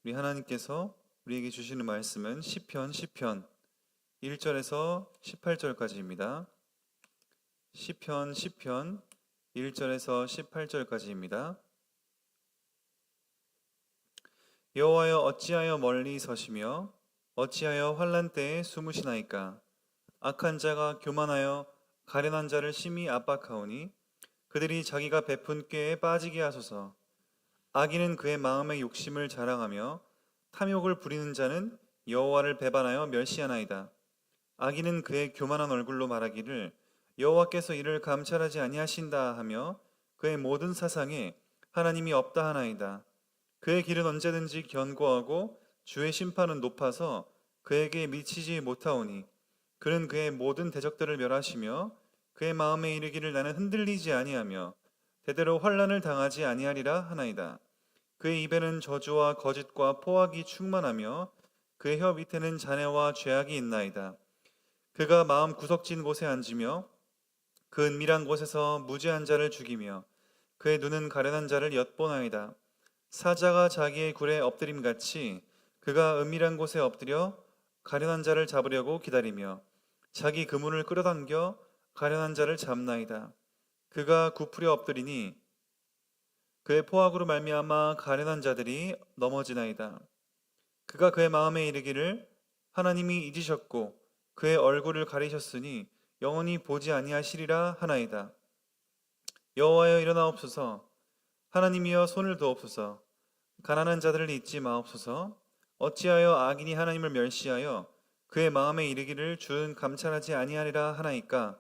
우리 하나님께서 우리에게 주시는 말씀은 시편 1절에서 18절까지입니다. 시편 1절에서 18절까지입니다. 여호와여, 어찌하여 멀리 서시며 어찌하여 환난 때에 숨으시나이까? 악한 자가 교만하여 가련한 자를 심히 압박하오니 그들이 자기가 베푼 꾀에 빠지게 하소서. 악인은 그의 마음의 욕심을 자랑하며 탐욕을 부리는 자는 여호와를 배반하여 멸시하나이다. 악인은 그의 교만한 얼굴로 말하기를 여호와께서 이를 감찰하지 아니하신다 하며 그의 모든 사상에 하나님이 없다 하나이다. 그의 길은 언제든지 견고하고 주의 심판은 높아서 그에게 미치지 못하오니 그는 그의 모든 대적들을 멸하시며 그의 마음에 이르기를 나는 흔들리지 아니하며 대대로 환난을 당하지 아니하리라 하나이다. 그의 입에는 저주와 거짓과 포악이 충만하며 그의 혀 밑에는 잔해와 죄악이 있나이다. 그가 마음 구석진 곳에 앉으며 그 은밀한 곳에서 무죄한 자를 죽이며 그의 눈은 가련한 자를 엿보나이다. 사자가 자기의 굴에 엎드림같이 그가 은밀한 곳에 엎드려 가련한 자를 잡으려고 기다리며 자기 그물을 끌어당겨 가련한 자를 잡나이다. 그가 굽으려 엎드리니 그의 포악으로 말미암아 가련한 자들이 넘어지나이다. 그가 그의 마음에 이르기를 하나님이 잊으셨고 그의 얼굴을 가리셨으니 영원히 보지 아니하시리라 하나이다. 여호와여, 일어나옵소서. 하나님이여, 손을 두옵소서. 가난한 자들을 잊지 마옵소서. 어찌하여 악인이 하나님을 멸시하여 그의 마음에 이르기를 주는 감찰하지 아니하리라 하나이까?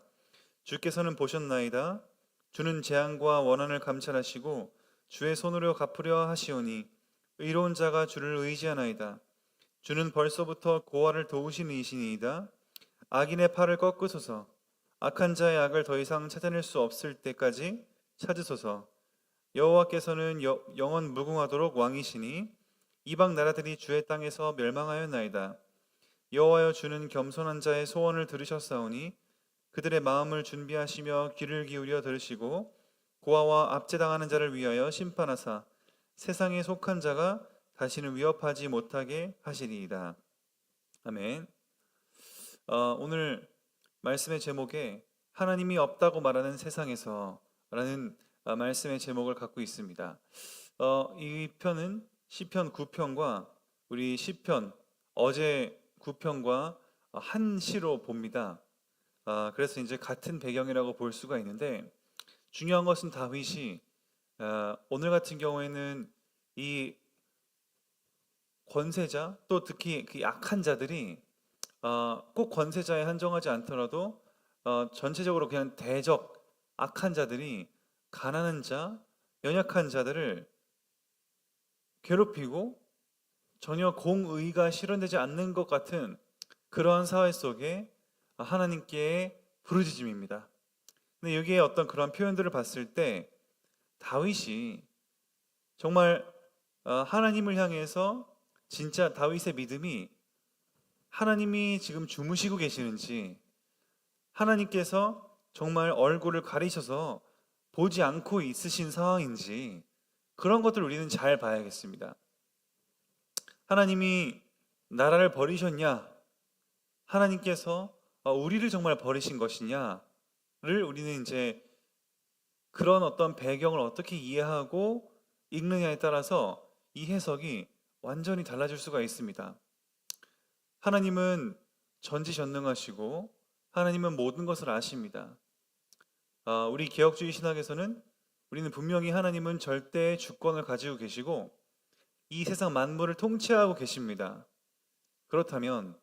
주께서는 보셨나이다. 주는 재앙과 원한을 감찰하시고 주의 손으로 갚으려 하시오니 의로운 자가 주를 의지하나이다. 주는 벌써부터 고아를 도우신 이시니이다. 악인의 팔을 꺾으소서. 악한 자의 악을 더 이상 찾아낼 수 없을 때까지 찾으소서. 여호와께서는 영원 무궁하도록 왕이시니 이방 나라들이 주의 땅에서 멸망하였나이다. 여호와여, 주는 겸손한 자의 소원을 들으셨사오니 그들의 마음을 준비하시며 귀를 기울여 들으시고 고아와 압제당하는 자를 위하여 심판하사 세상에 속한 자가 다시는 위협하지 못하게 하시리이다. 아멘. 오늘 말씀의 제목에 하나님이 없다고 말하는 세상에서 라는 말씀의 제목을 갖고 있습니다. 이 편은 시편 9편과 우리 시편 어제 9편과 한 시로 봅니다. 그래서 이제 같은 배경이라고 볼 수가 있는데 중요한 것은 다윗이 오늘 같은 경우에는 이 권세자 또 특히 그 약한 자들이 꼭 권세자에 한정하지 않더라도 전체적으로 그냥 대적 악한 자들이 가난한 자, 연약한 자들을 괴롭히고 전혀 공의가 실현되지 않는 것 같은 그러한 사회 속에 하나님께 부르짖음입니다. 근데 여기에 어떤 그런 표현들을 봤을 때 다윗이 정말 하나님을 향해서 진짜 다윗의 믿음이 하나님이 지금 주무시고 계시는지 하나님께서 정말 얼굴을 가리셔서 보지 않고 있으신 상황인지 그런 것들을 우리는 잘 봐야겠습니다. 하나님이 나라를 버리셨냐? 하나님께서 우리를 정말 버리신 것이냐를 우리는 이제 그런 어떤 배경을 어떻게 이해하고 읽느냐에 따라서 이 해석이 완전히 달라질 수가 있습니다. 하나님은 전지전능하시고 하나님은 모든 것을 아십니다. 우리 개혁주의 신학에서는 우리는 분명히 하나님은 절대의 주권을 가지고 계시고 이 세상 만물을 통치하고 계십니다. 그렇다면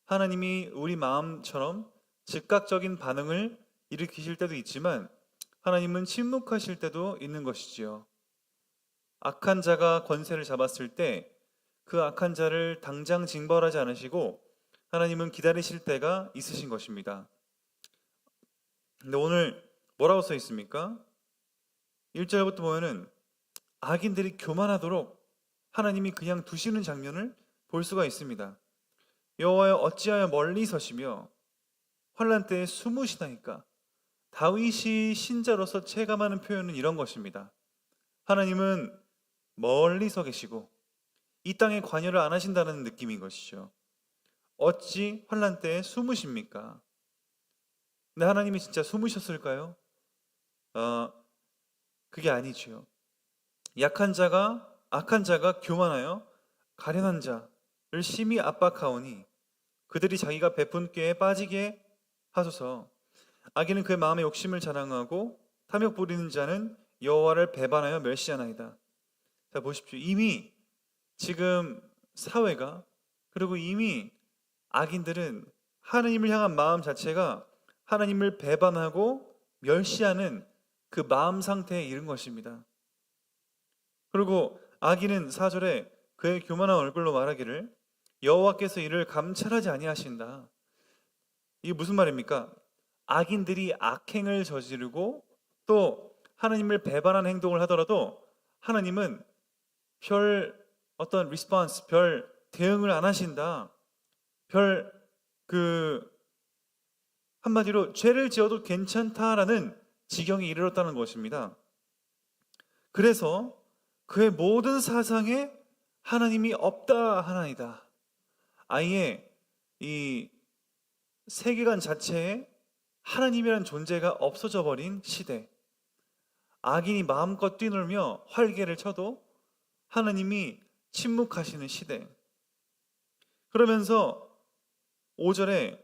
하나님이 우리 마음처럼 즉각적인 반응을 일으키실 때도 있지만 하나님은 침묵하실 때도 있는 것이지요. 악한 자가 권세를 잡았을 때 그 악한 자를 당장 징벌하지 않으시고 하나님은 기다리실 때가 있으신 것입니다. 근데 오늘 뭐라고 써 있습니까? 1절부터 보면은 악인들이 교만하도록 하나님이 그냥 두시는 장면을 볼 수가 있습니다. 여호와여, 어찌하여 멀리 서시며 환난 때에 숨으시나이까? 다윗이 신자로서 체감하는 표현은 이런 것입니다. 하나님은 멀리 서 계시고 이 땅에 관여를 안 하신다는 느낌인 것이죠. 어찌 환난 때에 숨으십니까? 근데 하나님이 진짜 숨으셨을까요? 어, 그게 아니지요. 악한 자가 교만하여 가련한 자를 심히 압박하오니 그들이 자기가 베푼 꾀에 빠지게 하소서. 악인은 그의 마음의 욕심을 자랑하고 탐욕 부리는 자는 여호와를 배반하여 멸시하나이다. 자, 보십시오. 이미 지금 사회가, 그리고 이미 악인들은 하나님을 향한 마음 자체가 하나님을 배반하고 멸시하는 그 마음 상태에 이른 것입니다. 그리고 악인은 4절에 그의 교만한 얼굴로 말하기를 여호와께서 이를 감찰하지 아니하신다. 이게 무슨 말입니까? 악인들이 악행을 저지르고 또 하나님을 배반하는 행동을 하더라도 하나님은 별 어떤 리스폰스, 별 대응을 안 하신다. 별 한마디로 죄를 지어도 괜찮다라는 지경에 이르렀다는 것입니다. 그래서 그의 모든 사상에 하나님이 없다 하나이다. 아예 이 세계관 자체에 하나님이란 존재가 없어져 버린 시대. 악인이 마음껏 뛰놀며 활개를 쳐도 하나님이 침묵하시는 시대. 그러면서 5절에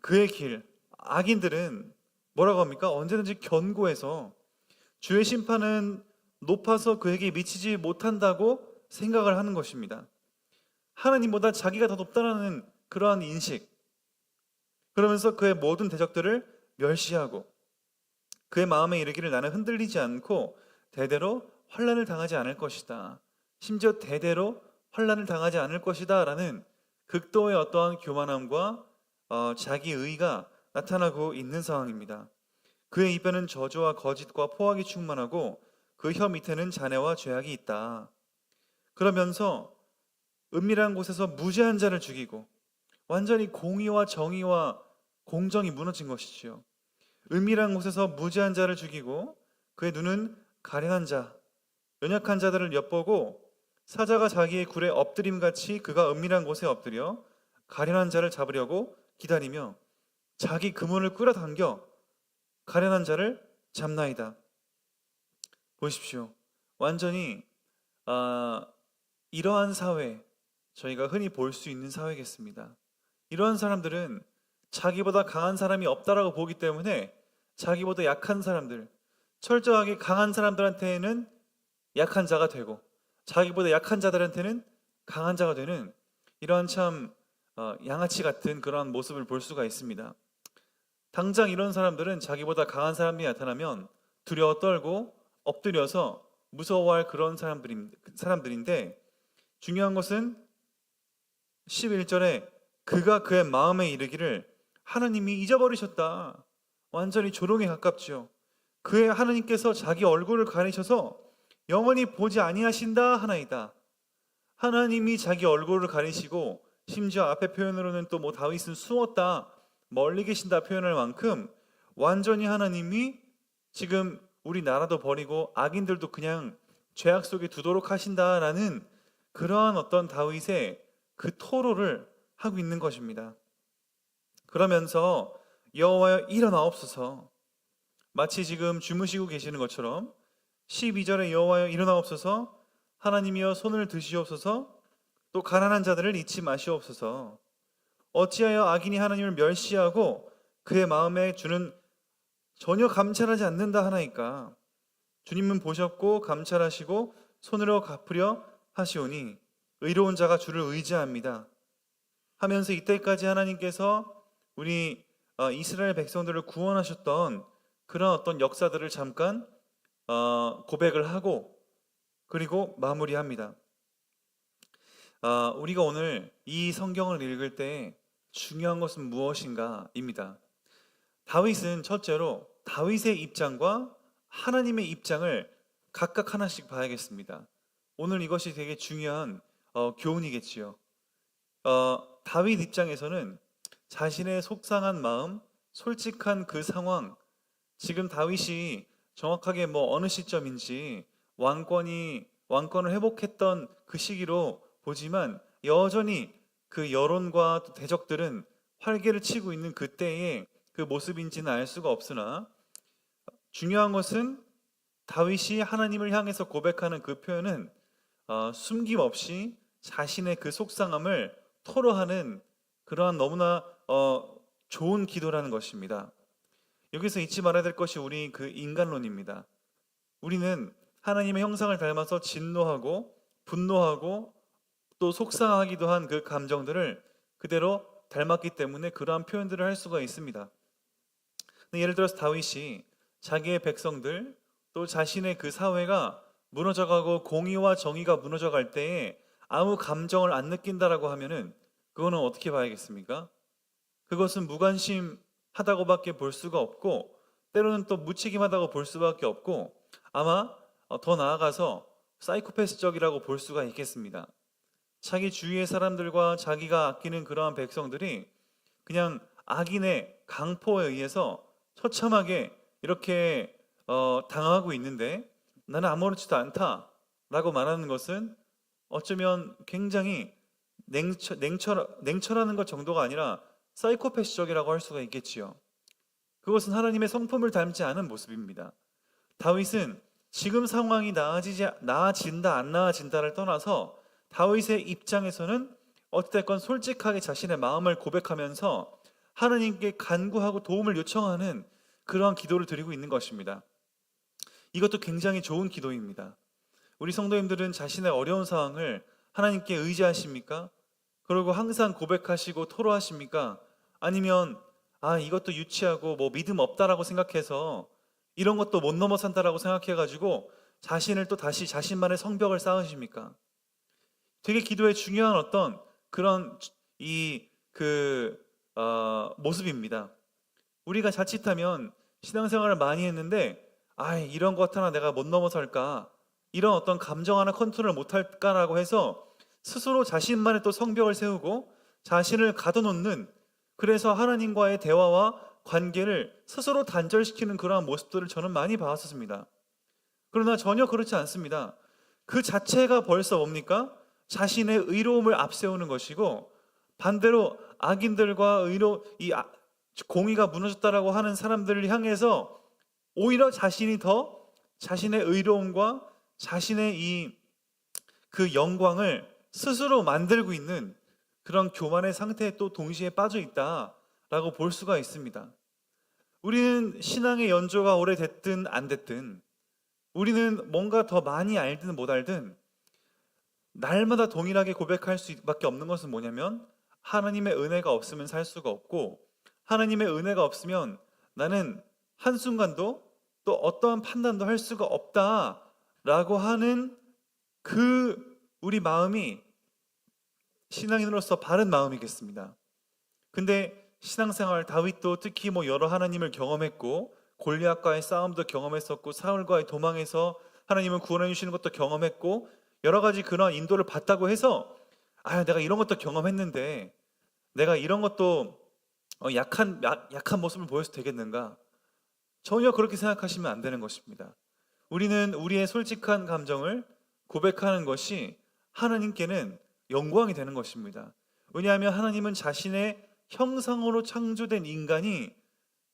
그의 길, 악인들은 뭐라고 합니까? 언제든지 견고해서 주의 심판은 높아서 그에게 미치지 못한다고 생각을 하는 것입니다. 하나님보다 자기가 더 높다는 그러한 인식. 그러면서 그의 모든 대적들을 멸시하고 그의 마음에 이르기를 나는 흔들리지 않고 대대로 환난을 당하지 않을 것이다. 심지어 대대로 환난을 당하지 않을 것이다 라는 극도의 어떠한 교만함과 자기 의가 나타나고 있는 상황입니다. 그의 입에는 저주와 거짓과 포악이 충만하고 그 혀 밑에는 잔해와 죄악이 있다. 그러면서 은밀한 곳에서 무죄한 자를 죽이고 완전히 공의와 정의와 공정이 무너진 것이지요. 은밀한 곳에서 무죄한 자를 죽이고 그의 눈은 가련한 자, 연약한 자들을 엿보고 사자가 자기의 굴에 엎드림같이 그가 은밀한 곳에 엎드려 가련한 자를 잡으려고 기다리며 자기 그물을 끌어당겨 가련한 자를 잡나이다. 보십시오. 완전히 이러한 사회, 저희가 흔히 볼 수 있는 사회겠습니다. 이러한 사람들은 자기보다 강한 사람이 없다라고 보기 때문에 자기보다 약한 사람들, 철저하게 강한 사람들한테는 약한 자가 되고 자기보다 약한 자들한테는 강한 자가 되는 이러한 참 양아치 같은 그러한 모습을 볼 수가 있습니다. 당장 이런 사람들은 자기보다 강한 사람이 나타나면 두려워 떨고 엎드려서 무서워할 그런 사람들인데 중요한 것은 11절에 그가 그의 마음에 이르기를 하나님이 잊어버리셨다. 완전히 조롱에 가깝지요. 그의 하나님께서 자기 얼굴을 가리셔서 영원히 보지 아니하신다 하나이다. 하나님이 자기 얼굴을 가리시고 심지어 앞에 표현으로는 또 뭐 다윗은 숨었다, 멀리 계신다 표현할 만큼 완전히 하나님이 지금 우리 나라도 버리고 악인들도 그냥 죄악 속에 두도록 하신다라는 그러한 어떤 다윗의 그 토로를 하고 있는 것입니다. 그러면서 여호와여 일어나옵소서, 마치 지금 주무시고 계시는 것처럼 12절에 여호와여 일어나옵소서, 하나님이여 손을 드시옵소서, 또 가난한 자들을 잊지 마시옵소서. 어찌하여 악인이 하나님을 멸시하고 그의 마음에 주는 전혀 감찰하지 않는다 하나이까. 주님은 보셨고 감찰하시고 손으로 갚으려 하시오니 의로운 자가 주를 의지합니다 하면서 이때까지 하나님께서 우리 이스라엘 백성들을 구원하셨던 그런 어떤 역사들을 잠깐 고백을 하고 그리고 마무리합니다. 우리가 오늘 이 성경을 읽을 때 중요한 것은 무엇인가입니다. 다윗은 첫째로 다윗의 입장과 하나님의 입장을 각각 하나씩 봐야겠습니다. 오늘 이것이 되게 중요한 교훈이겠지요. 다윗 입장에서는 자신의 속상한 마음, 솔직한 그 상황, 지금 다윗이 정확하게 어느 시점인지 왕권을 회복했던 그 시기로 보지만 여전히 그 여론과 또 대적들은 활개를 치고 있는 그때의 그 모습인지는 알 수가 없으나, 중요한 것은 다윗이 하나님을 향해서 고백하는 그 표현은 숨김없이 자신의 그 속상함을 토로하는 그러한 너무나 좋은 기도라는 것입니다. 여기서 잊지 말아야 될 것이 우리 그 인간론입니다. 우리는 하나님의 형상을 닮아서 진노하고 분노하고 또 속상하기도 한 그 감정들을 그대로 닮았기 때문에 그러한 표현들을 할 수가 있습니다. 예를 들어서 다윗이 자기의 백성들 또 자신의 그 사회가 무너져가고 공의와 정의가 무너져갈 때에 아무 감정을 안 느낀다라고 하면은 그거는 어떻게 봐야겠습니까? 그것은 무관심하다고밖에 볼 수가 없고, 때로는 또 무책임하다고 볼 수밖에 없고, 아마 더 나아가서 사이코패스적이라고 볼 수가 있겠습니다. 자기 주위의 사람들과 자기가 아끼는 그러한 백성들이 그냥 악인의 강포에 의해서 처참하게 이렇게 당하고 있는데 나는 아무렇지도 않다라고 말하는 것은 어쩌면 굉장히 냉철하는 것 정도가 아니라 사이코패스적이라고 할 수가 있겠지요. 그것은 하나님의 성품을 닮지 않은 모습입니다. 다윗은 지금 상황이 나아진다 안 나아진다를 떠나서 다윗의 입장에서는 어찌됐건 솔직하게 자신의 마음을 고백하면서 하나님께 간구하고 도움을 요청하는 그러한 기도를 드리고 있는 것입니다. 이것도 굉장히 좋은 기도입니다. 우리 성도님들은 자신의 어려운 상황을 하나님께 의지하십니까? 그리고 항상 고백하시고 토로하십니까? 아니면 이것도 유치하고 뭐 믿음 없다라고 생각해서 이런 것도 못 넘어선다라고 생각해가지고 자신을 또 다시 자신만의 성벽을 쌓으십니까? 되게 기도의 중요한 어떤 그런 모습입니다. 우리가 자칫하면 신앙생활을 많이 했는데 이런 것 하나 내가 못 넘어설까, 이런 어떤 감정 하나 컨트롤 못할까라고 해서 스스로 자신만의 또 성벽을 세우고 자신을 가둬놓는, 그래서 하나님과의 대화와 관계를 스스로 단절시키는 그러한 모습들을 저는 많이 봤었습니다. 그러나 전혀 그렇지 않습니다. 그 자체가 벌써 뭡니까? 자신의 의로움을 앞세우는 것이고, 반대로 악인들과 공의가 무너졌다라고 하는 사람들을 향해서 오히려 자신이 더 자신의 의로움과 자신의 그 영광을 스스로 만들고 있는 그런 교만의 상태에 또 동시에 빠져 있다라고 볼 수가 있습니다. 우리는 신앙의 연조가 오래됐든 안 됐든, 우리는 뭔가 더 많이 알든 못 알든 날마다 동일하게 고백할 수밖에 없는 것은 뭐냐면, 하나님의 은혜가 없으면 살 수가 없고, 하나님의 은혜가 없으면 나는 한순간도 또 어떠한 판단도 할 수가 없다라고 하는 그 우리 마음이 신앙인으로서 바른 마음이겠습니다. 근데 신앙생활, 다윗도 특히 여러 하나님을 경험했고, 골리앗과의 싸움도 경험했었고, 사울과의 도망에서 하나님은 구원해 주시는 것도 경험했고, 여러 가지 그런 인도를 받다고 해서 내가 이런 것도 경험했는데 내가 이런 것도 약한 모습을 보여서 되겠는가? 전혀 그렇게 생각하시면 안 되는 것입니다. 우리는 우리의 솔직한 감정을 고백하는 것이 하나님께는 영광이 되는 것입니다. 왜냐하면 하나님은 자신의 형상으로 창조된 인간이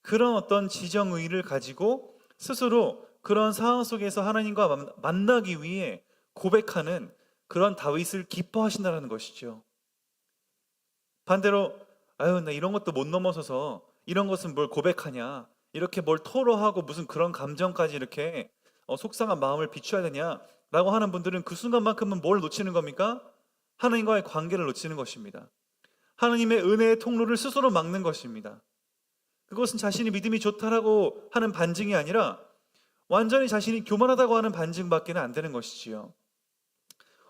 그런 어떤 지정의를 가지고 스스로 그런 상황 속에서 하나님과 만나기 위해 고백하는 그런 다윗을 기뻐하신다는 것이죠. 반대로 나 이런 것도 못 넘어서서 이런 것은 뭘 고백하냐, 이렇게 뭘 토로하고 무슨 그런 감정까지 이렇게 속상한 마음을 비춰야 되냐라고 하는 분들은 그 순간만큼은 뭘 놓치는 겁니까? 하나님과의 관계를 놓치는 것입니다. 하나님의 은혜의 통로를 스스로 막는 것입니다. 그것은 자신이 믿음이 좋다라고 하는 반증이 아니라 완전히 자신이 교만하다고 하는 반증밖에 안 되는 것이지요.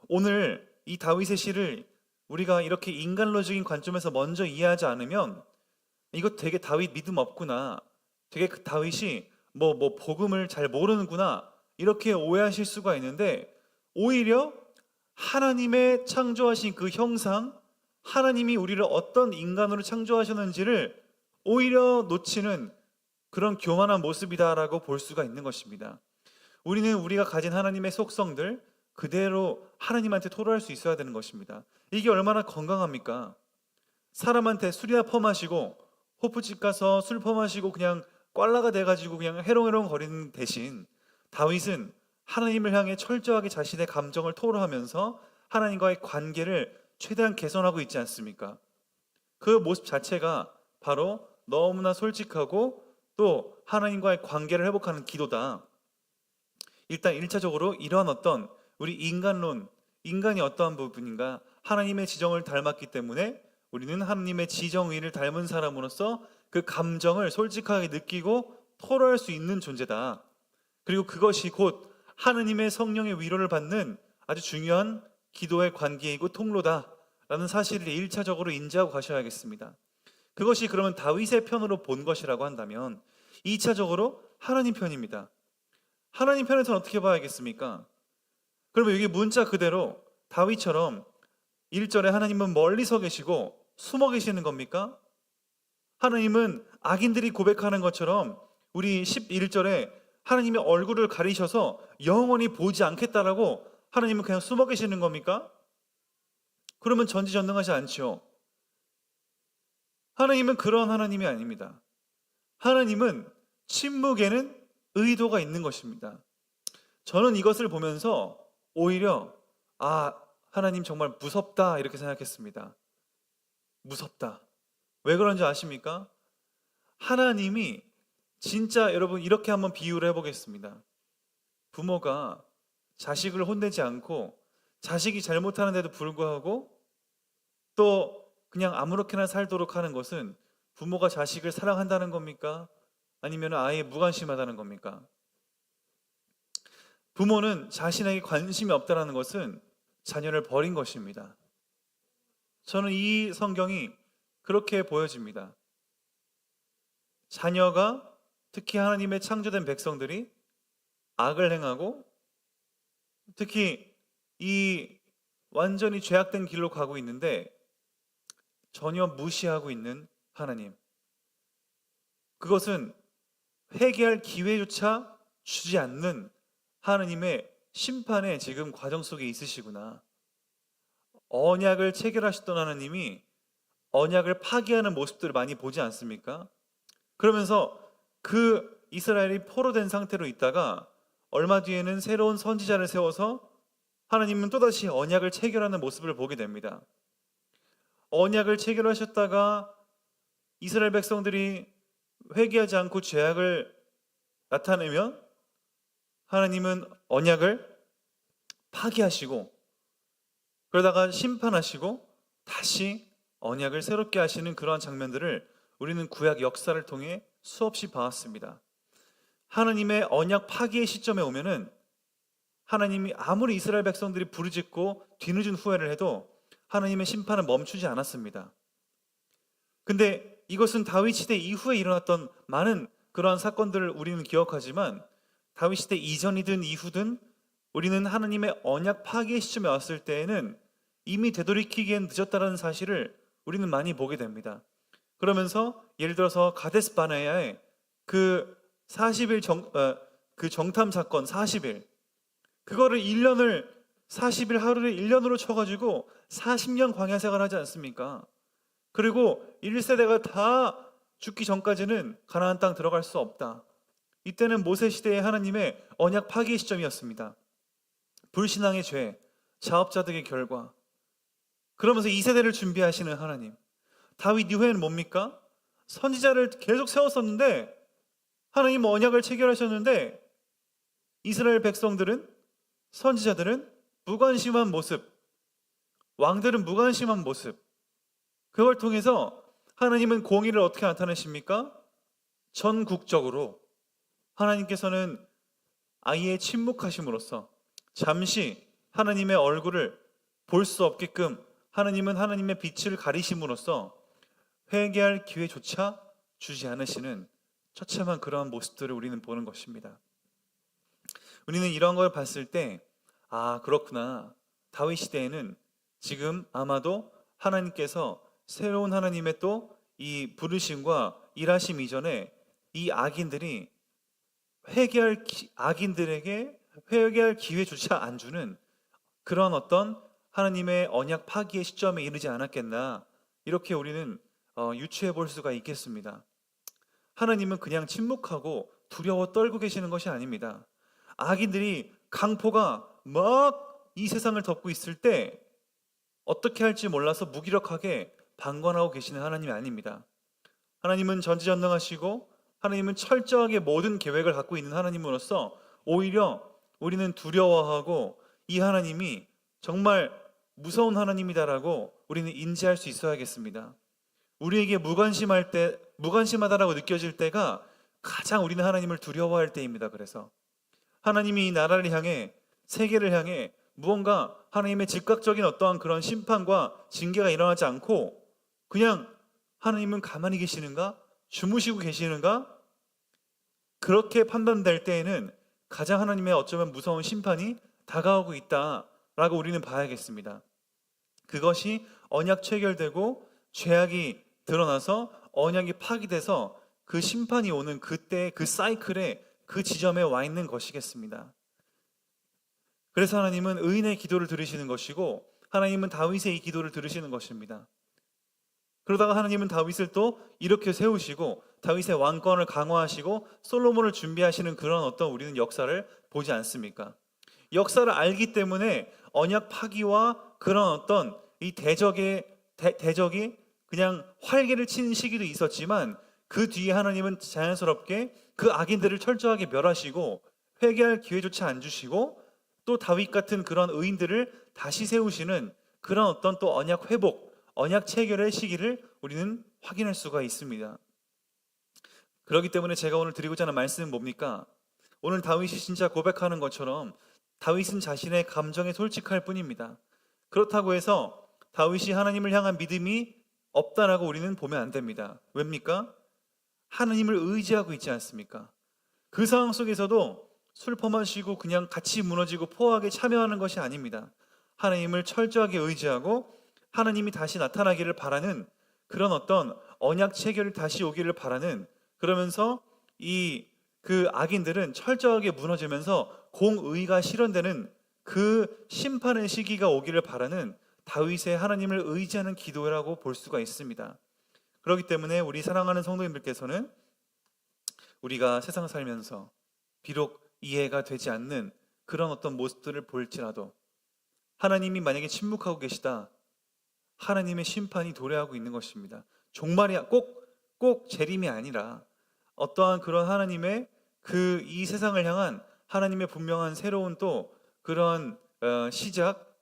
오늘 이 다윗의 시를 우리가 이렇게 인간론적인 관점에서 먼저 이해하지 않으면 이거 되게 다윗 믿음 없구나, 되게 그 다윗이 복음을 잘 모르는구나, 이렇게 오해하실 수가 있는데, 오히려 하나님의 창조하신 그 형상, 하나님이 우리를 어떤 인간으로 창조하셨는지를 오히려 놓치는 그런 교만한 모습이다라고 볼 수가 있는 것입니다. 우리는 우리가 가진 하나님의 속성들, 그대로 하나님한테 토로할 수 있어야 되는 것입니다. 이게 얼마나 건강합니까? 사람한테 술이나 퍼마시고 호프집 가서 술 퍼마시고 그냥 꽐라가 돼가지고 그냥 해롱해롱 거리는 대신 다윗은 하나님을 향해 철저하게 자신의 감정을 토로하면서 하나님과의 관계를 최대한 개선하고 있지 않습니까? 그 모습 자체가 바로 너무나 솔직하고 또 하나님과의 관계를 회복하는 기도다. 일단 1차적으로 이러한 어떤 우리 인간론, 인간이 어떠한 부분인가? 하나님의 지정을 닮았기 때문에 우리는 하나님의 지정의를 닮은 사람으로서 그 감정을 솔직하게 느끼고 토로할 수 있는 존재다. 그리고 그것이 곧 하나님의 성령의 위로를 받는 아주 중요한 기도의 관계이고 통로다라는 사실을 1차적으로 인지하고 가셔야겠습니다. 그것이 그러면 다윗의 편으로 본 것이라고 한다면 2차적으로 하나님 편입니다. 하나님 편에서는 어떻게 봐야겠습니까? 그러면 여기 문자 그대로 다윗처럼 1절에 하나님은 멀리서 계시고 숨어 계시는 겁니까? 하나님은 악인들이 고백하는 것처럼 우리 11절에 하나님의 얼굴을 가리셔서 영원히 보지 않겠다라고 하나님은 그냥 숨어 계시는 겁니까? 그러면 전지전능하지 않죠. 하나님은 그런 하나님이 아닙니다. 하나님은 침묵에는 의도가 있는 것입니다. 저는 이것을 보면서 오히려 하나님 정말 무섭다 이렇게 생각했습니다. 무섭다. 왜 그런지 아십니까? 하나님이 진짜 여러분 이렇게 한번 비유를 해보겠습니다. 부모가 자식을 혼내지 않고 자식이 잘못하는데도 불구하고 또 그냥 아무렇게나 살도록 하는 것은 부모가 자식을 사랑한다는 겁니까? 아니면 아예 무관심하다는 겁니까? 부모는 자신에게 관심이 없다는 것은 자녀를 버린 것입니다. 저는 이 성경이 그렇게 보여집니다. 자녀가 특히 하나님의 창조된 백성들이 악을 행하고 특히 이 완전히 죄악된 길로 가고 있는데 전혀 무시하고 있는 하나님. 그것은 회개할 기회조차 주지 않는 하나님의 심판의 지금 과정 속에 있으시구나. 언약을 체결하셨던 하나님이 언약을 파기하는 모습들을 많이 보지 않습니까? 그러면서 그 이스라엘이 포로된 상태로 있다가 얼마 뒤에는 새로운 선지자를 세워서 하나님은 또다시 언약을 체결하는 모습을 보게 됩니다. 언약을 체결하셨다가 이스라엘 백성들이 회개하지 않고 죄악을 나타내면 하나님은 언약을 파기하시고 그러다가 심판하시고 다시 언약을 새롭게 하시는 그러한 장면들을 우리는 구약 역사를 통해 수없이 봐왔습니다. 하나님의 언약 파기의 시점에 오면은 하나님이 아무리 이스라엘 백성들이 부르짖고 뒤늦은 후회를 해도 하나님의 심판은 멈추지 않았습니다. 근데 이것은 다윗 시대 이후에 일어났던 많은 그러한 사건들을 우리는 기억하지만 다윗 시대 이전이든 이후든 우리는 하나님의 언약 파기의 시점에 왔을 때에는 이미 되돌이키기엔 늦었다는 사실을 우리는 많이 보게 됩니다. 그러면서 예를 들어서 가데스 바네아의 그 40일 그 정탐 사건 40일 그거를 40일 하루를 1년으로 쳐가지고 40년 광야 생활하지 않습니까? 그리고 1세대가 다 죽기 전까지는 가나안 땅 들어갈 수 없다. 이때는 모세 시대의 하나님의 언약 파기의 시점이었습니다. 불신앙의 죄, 자업자득의 결과. 그러면서 2세대를 준비하시는 하나님. 다윗 이후에는 뭡니까? 선지자를 계속 세웠었는데 하나님 언약을 체결하셨는데 이스라엘 백성들은 선지자들은 무관심한 모습, 왕들은 무관심한 모습. 그걸 통해서 하나님은 공의를 어떻게 나타내십니까? 전국적으로 하나님께서는 아예 침묵하심으로써 잠시 하나님의 얼굴을 볼 수 없게끔 하나님은 하나님의 빛을 가리심으로써 회개할 기회조차 주지 않으시는 처참한 그러한 모습들을 우리는 보는 것입니다. 우리는 이런 걸 봤을 때 그렇구나. 다윗 시대에는 지금 아마도 하나님께서 새로운 하나님의 또 이 부르심과 일하심 이전에 이 악인들에게 회개할 기회조차 안 주는 그런 어떤 하나님의 언약 파기의 시점에 이르지 않았겠나, 이렇게 우리는 유추해 볼 수가 있겠습니다. 하나님은 그냥 침묵하고 두려워 떨고 계시는 것이 아닙니다. 악인들이 강포가 막 이 세상을 덮고 있을 때 어떻게 할지 몰라서 무기력하게 방관하고 계시는 하나님이 아닙니다. 하나님은 전지전능하시고 하나님은 철저하게 모든 계획을 갖고 있는 하나님으로서 오히려 우리는 두려워하고 이 하나님이 정말 무서운 하나님이다라고 우리는 인지할 수 있어야겠습니다. 우리에게 무관심하다라고 느껴질 때가 가장 우리는 하나님을 두려워할 때입니다. 그래서 하나님이 이 나라를 향해, 세계를 향해 무언가 하나님의 즉각적인 어떠한 그런 심판과 징계가 일어나지 않고 그냥 하나님은 가만히 계시는가? 주무시고 계시는가? 그렇게 판단될 때에는 가장 하나님의 어쩌면 무서운 심판이 다가오고 있다라고 우리는 봐야겠습니다. 그것이 언약 체결되고 죄악이 드러나서 언약이 파기돼서 그 심판이 오는 그때 그 사이클에, 그 지점에 와 있는 것이겠습니다. 그래서 하나님은 의인의 기도를 들으시는 것이고 하나님은 다윗의 이 기도를 들으시는 것입니다. 그러다가 하나님은 다윗을 또 이렇게 세우시고 다윗의 왕권을 강화하시고 솔로몬을 준비하시는 그런 어떤 우리는 역사를 보지 않습니까? 역사를 알기 때문에 언약 파기와 그런 어떤 이 대적이 그냥 활개를 치는 시기도 있었지만 그 뒤에 하나님은 자연스럽게 그 악인들을 철저하게 멸하시고 회개할 기회조차 안 주시고 또 다윗 같은 그런 의인들을 다시 세우시는 그런 어떤 또 언약 회복, 언약 체결의 시기를 우리는 확인할 수가 있습니다. 그렇기 때문에 제가 오늘 드리고자 하는 말씀은 뭡니까? 오늘 다윗이 진짜 고백하는 것처럼 다윗은 자신의 감정에 솔직할 뿐입니다. 그렇다고 해서 다윗이 하나님을 향한 믿음이 없다라고 우리는 보면 안 됩니다. 왜입니까? 하나님을 의지하고 있지 않습니까? 그 상황 속에서도 술 퍼마시고 그냥 같이 무너지고 포악에 참여하는 것이 아닙니다. 하나님을 철저하게 의지하고 하나님이 다시 나타나기를 바라는 그런 어떤 언약 체결이 다시 오기를 바라는, 그러면서 그 악인들은 철저하게 무너지면서 공의가 실현되는 그 심판의 시기가 오기를 바라는 다윗의 하나님을 의지하는 기도라고 볼 수가 있습니다. 그렇기 때문에 우리 사랑하는 성도님들께서는 우리가 세상 살면서 비록 이해가 되지 않는 그런 어떤 모습들을 볼지라도 하나님이 만약에 침묵하고 계시다, 하나님의 심판이 도래하고 있는 것입니다. 종말이 꼭 재림이 아니라 어떠한 그런 하나님의 이 세상을 향한 하나님의 분명한 새로운 또 그런 시작,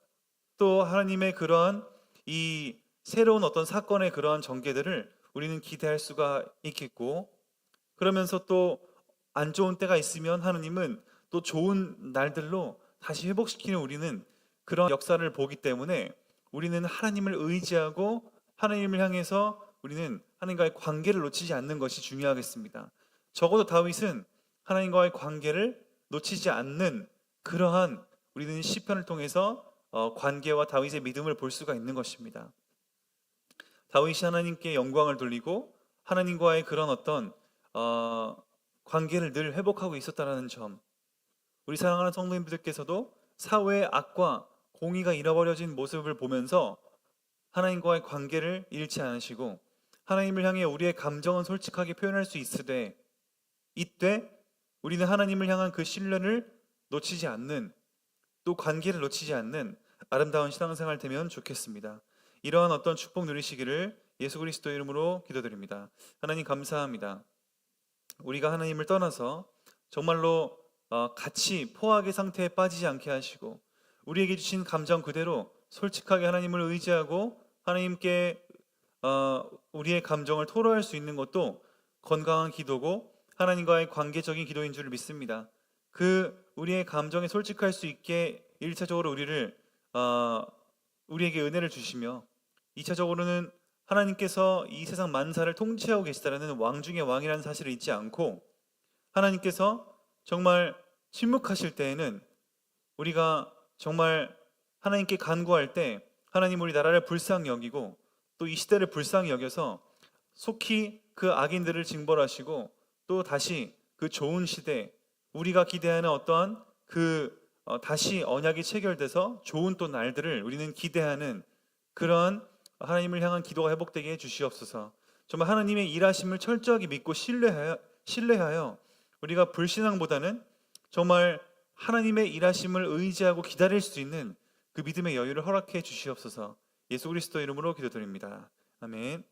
또 하나님의 그러한 이 새로운 어떤 사건의 그러한 전개들을 우리는 기대할 수가 있겠고, 그러면서 또 안 좋은 때가 있으면 하나님은 또 좋은 날들로 다시 회복시키는 우리는 그런 역사를 보기 때문에 우리는 하나님을 의지하고 하나님을 향해서 우리는 하나님과의 관계를 놓치지 않는 것이 중요하겠습니다. 적어도 다윗은 하나님과의 관계를 놓치지 않는 그러한 우리는 시편을 통해서 관계와 다윗의 믿음을 볼 수가 있는 것입니다. 다윗이 하나님께 영광을 돌리고 하나님과의 그런 어떤 관계를 늘 회복하고 있었다는 점, 우리 사랑하는 성도님들께서도 사회의 악과 공의가 잃어버려진 모습을 보면서 하나님과의 관계를 잃지 않으시고 하나님을 향해 우리의 감정은 솔직하게 표현할 수 있으되, 이때 우리는 하나님을 향한 그 신뢰를 놓치지 않는, 또 관계를 놓치지 않는 아름다운 신앙생활 되면 좋겠습니다. 이러한 어떤 축복 누리시기를 예수 그리스도 이름으로 기도드립니다. 하나님 감사합니다. 우리가 하나님을 떠나서 정말로 같이 포악의 상태에 빠지지 않게 하시고 우리에게 주신 감정 그대로 솔직하게 하나님을 의지하고 하나님께 우리의 감정을 토로할 수 있는 것도 건강한 기도고 하나님과의 관계적인 기도인 줄 믿습니다. 우리의 감정에 솔직할 수 있게 1차적으로 우리에게 은혜를 주시며 2차적으로는 하나님께서 이 세상 만사를 통치하고 계시다라는 왕 중의 왕이라는 사실을 잊지 않고 하나님께서 정말 침묵하실 때에는 우리가 정말 하나님께 간구할 때 하나님 우리 나라를 불쌍히 여기고 또 이 시대를 불쌍히 여겨서 속히 그 악인들을 징벌하시고 또 다시 그 좋은 시대, 우리가 기대하는 어떠한 그 다시 언약이 체결돼서 좋은 또 날들을 우리는 기대하는 그런 하나님을 향한 기도가 회복되게 해주시옵소서. 정말 하나님의 일하심을 철저하게 믿고 신뢰하여 우리가 불신앙보다는 정말 하나님의 일하심을 의지하고 기다릴 수 있는 그 믿음의 여유를 허락해 주시옵소서. 예수 그리스도 이름으로 기도드립니다. 아멘.